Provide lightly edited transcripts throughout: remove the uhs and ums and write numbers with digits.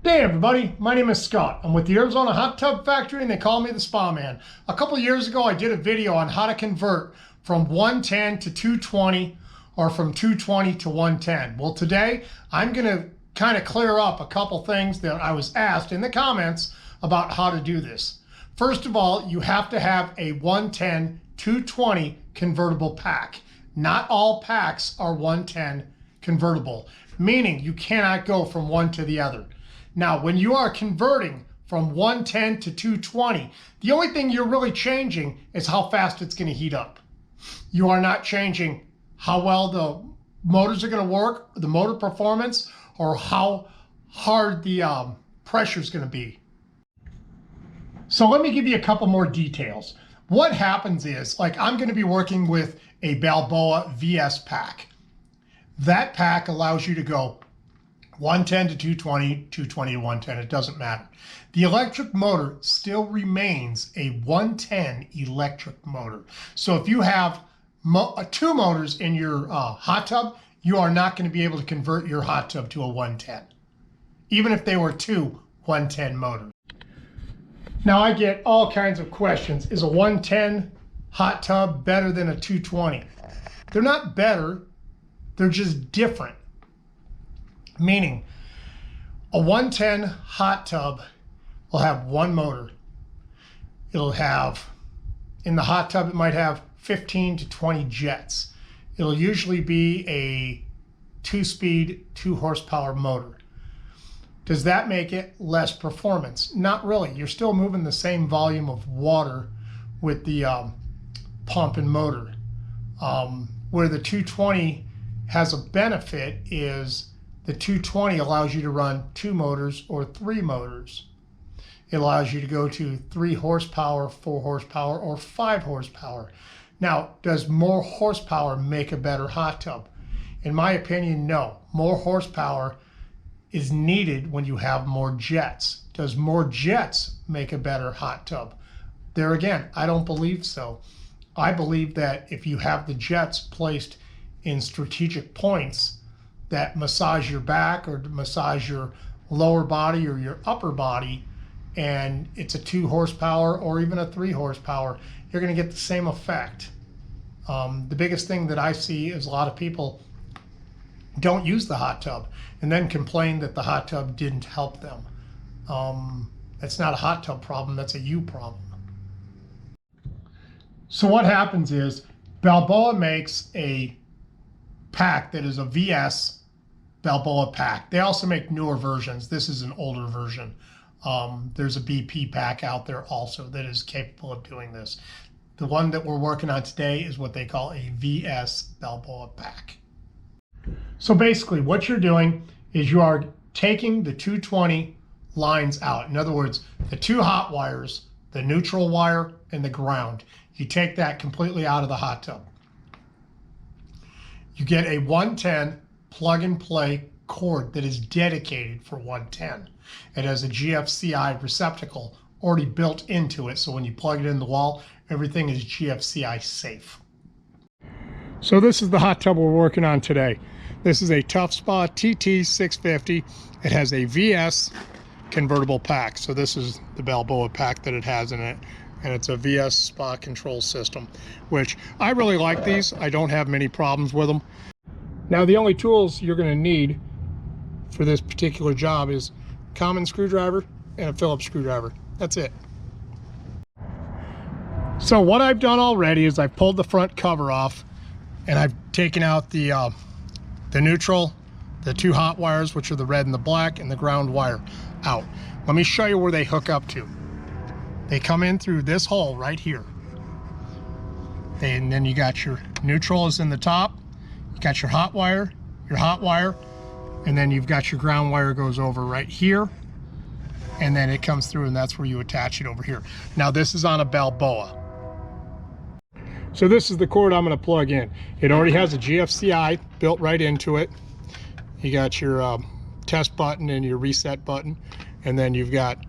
Hey everybody, my name is Scott. I'm with the Arizona Hot Tub Factory and they call me the Spa Man. A couple years ago I did a video on how to convert from 110 to 220 or from 220 to 110. Well, today I'm going to kind of clear up a couple things that I was asked in the comments about how to do this. First of all, you have to have a 110-220 convertible pack. Not all packs are 110 convertible, meaning you cannot go from one to the other. Now, when you are converting from 110 to 220, the only thing you're really changing is how fast it's going to heat up. You are not changing how well the motors are going to work, the motor performance, or how hard the pressure is going to be. So let me give you a couple more details. What happens is, like, I'm going to be working with a BalBoa VS Pack. That pack allows you to go 110 to 220, 220 to 110, it doesn't matter. The electric motor still remains a 110 electric motor. So if you have two motors in your hot tub, you are not going to be able to convert your hot tub to a 110, even if they were two 110 motors. Now I get all kinds of questions. Is a 110 hot tub better than a 220? They're not better, they're just different. Meaning, a 110 hot tub will have one motor. It'll have, in the hot tub, it might have 15 to 20 jets. It'll usually be a 2-speed, 2-horsepower motor. Does that make it less performance? Not really. You're still moving the same volume of water with the pump and motor. Where the 220 has a benefit is the 220 allows you to run 2 motors or 3 motors. It allows you to go to 3 horsepower, 4 horsepower, or 5 horsepower. Now, does more horsepower make a better hot tub? In my opinion, no. More horsepower is needed when you have more jets. Does more jets make a better hot tub? There again, I don't believe so. I believe that if you have the jets placed in strategic points that massage your back or massage your lower body or your upper body, and it's a 2 horsepower or even a 3 horsepower, you're going to get the same effect. The biggest thing that I see is a lot of people don't use the hot tub and then complain that the hot tub didn't help them. That's not a hot tub problem, that's a you problem. So what happens is BalBoa makes a pack that is a VS BalBoa Pack. They also make newer versions. This is an older version. There's a BP pack out there also that is capable of doing this. The one that we're working on today is what they call a VS BalBoa Pack. So basically what you're doing is you are taking the 220 lines out. In other words, the 2 hot wires, the neutral wire, and the ground. You take that completely out of the hot tub. You get a 110 plug-and-play cord that is dedicated for 110. It has a GFCI receptacle already built into it, so when you plug it in the wall, everything is GFCI safe. So this is the hot tub we're working on today. This is a TUFF SPA TT650. It has a VS convertible pack. So this is the BalBoa pack that it has in it, and it's a VS spa control system, which I really like these. I don't have many problems with them. Now the only tools you're going to need for this particular job is a common screwdriver and a Phillips screwdriver. That's it. So what I've done already is I've pulled the front cover off and I've taken out the neutral, the 2 hot wires, which are the red and the black, and the ground wire out. Let me show you where they hook up to. They come in through this hole right here. And then you got your neutral is in the top. You got your hot wire, and then you've got your ground wire goes over right here, and then it comes through, and that's where you attach it over here. Now this is on a BalBoa. So this is the cord I'm going to plug in. It already has a GFCI built right into it. You got your test button and your reset button, and then you've got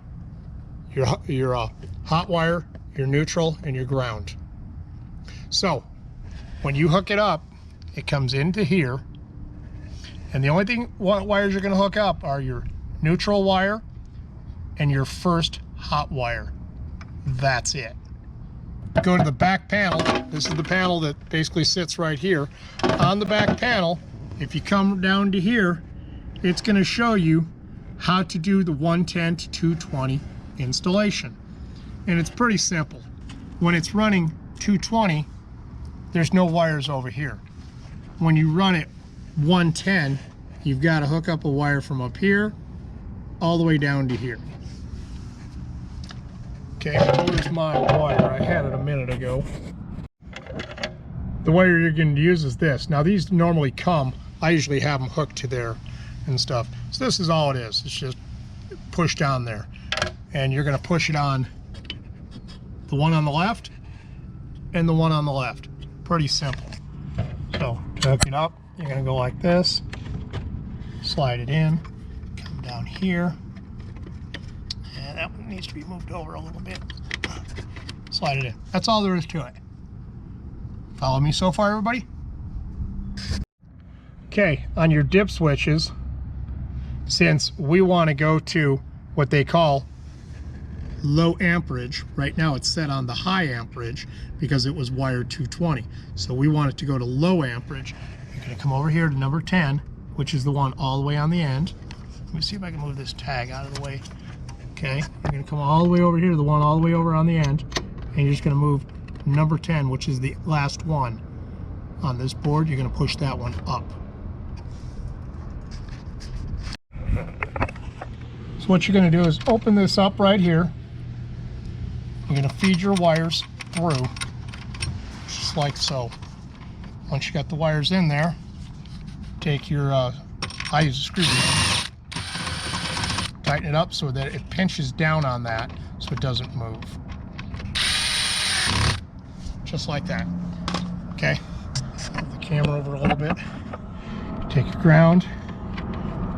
your hot wire, your neutral, and your ground. So when you hook it up, it comes into here, and the only wires you're going to hook up are your neutral wire, and your first hot wire. That's it. Go to the back panel. This is the panel that basically sits right here. On the back panel, if you come down to here, it's going to show you how to do the 110 to 220 installation. And it's pretty simple. When it's running 220, there's no wires over here. When you run it 110, you've got to hook up a wire from up here all the way down to here. Okay, here's my wire. I had it a minute ago. The wire you're going to use is this. Now these normally come, I usually have them hooked to there and stuff. So this is all it is. It's just pushed down there. And you're going to push it on the one on the left and the one on the left. Pretty simple. So to hook it up, you're going to go like this, slide it in, come down here. And that one needs to be moved over a little bit. Slide it in. That's all there is to it. Follow me so far, everybody? Okay, on your dip switches, since we want to go to what they call low amperage, right now it's set on the high amperage because it was wired 220. So we want it to go to low amperage. You're going to come over here to number 10, which is the one all the way on the end. Let me see if I can move this tag out of the way. Okay, you're going to come all the way over here to the one all the way over on the end, and you're just going to move number 10, which is the last one on this board. You're going to push that one up. So what you're going to do is open this up right here. You're going to feed your wires through, just like so. Once you got the wires in there, take your, I use a screwdriver. Tighten it up so that it pinches down on that so it doesn't move. Just like that. Okay. Move the camera over a little bit. Take your ground,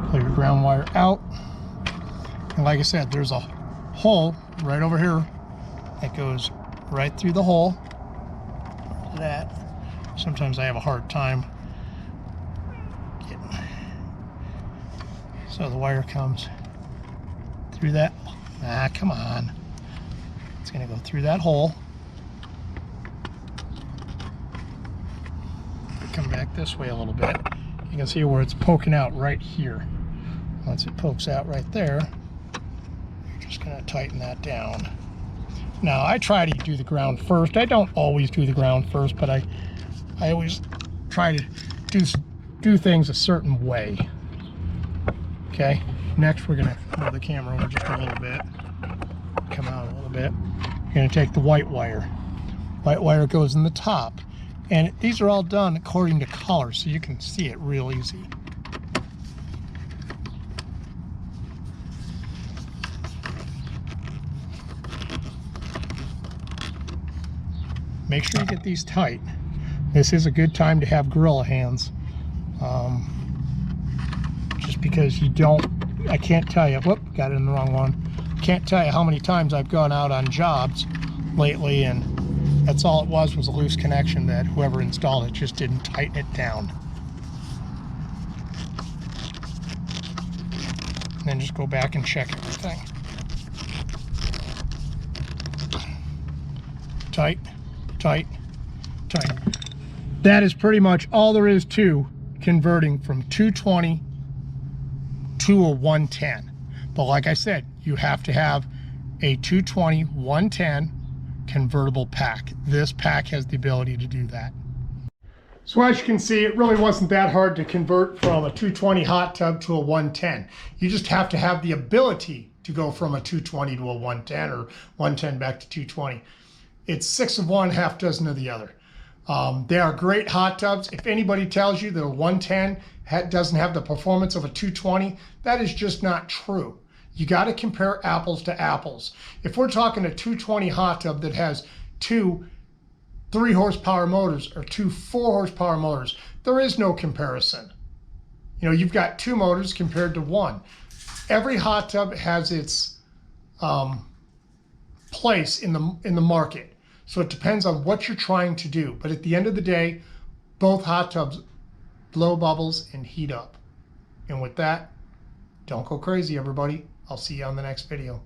pull your ground wire out. And like I said, there's a hole right over here that goes right through the hole. That. Sometimes I have a hard time getting. So the wire comes through that. Ah, come on. It's going to go through that hole. Come back this way a little bit. You can see where it's poking out right here. Once it pokes out right there, you're just going to tighten that down. Now, I try to do the ground first. I don't always do the ground first, but I always try to do things a certain way. Okay, next we're going to move the camera over just a little bit. Come out a little bit. You're going to take the white wire. White wire goes in the top. And these are all done according to color, so you can see it real easy. Make sure you get these tight. This is a good time to have gorilla hands. Just because you don't, I can't tell you, whoop, got it in the wrong one. Can't tell you how many times I've gone out on jobs lately and that's all it was a loose connection that whoever installed it just didn't tighten it down. And then just go back and check everything. Tight, tight, tight. That is pretty much all there is to converting from 220 to a 110. But like I said, you have to have a 220 110 convertible pack. This pack has the ability to do that. So as you can see, it really wasn't that hard to convert from a 220 hot tub to a 110. You just have to have the ability to go from a 220 to a 110 or 110 back to 220. It's 6 of one, half dozen of the other. They are great hot tubs. If anybody tells you that a 110 doesn't have the performance of a 220, that is just not true. You got to compare apples to apples. If we're talking a 220 hot tub that has 2 3-horsepower motors or 2 4-horsepower motors, there is no comparison. You know, you've got 2 motors compared to 1. Every hot tub has its place in the market. So it depends on what you're trying to do. But at the end of the day, both hot tubs blow bubbles and heat up. And with that, Don't go crazy, everybody. I'll see you on the next video.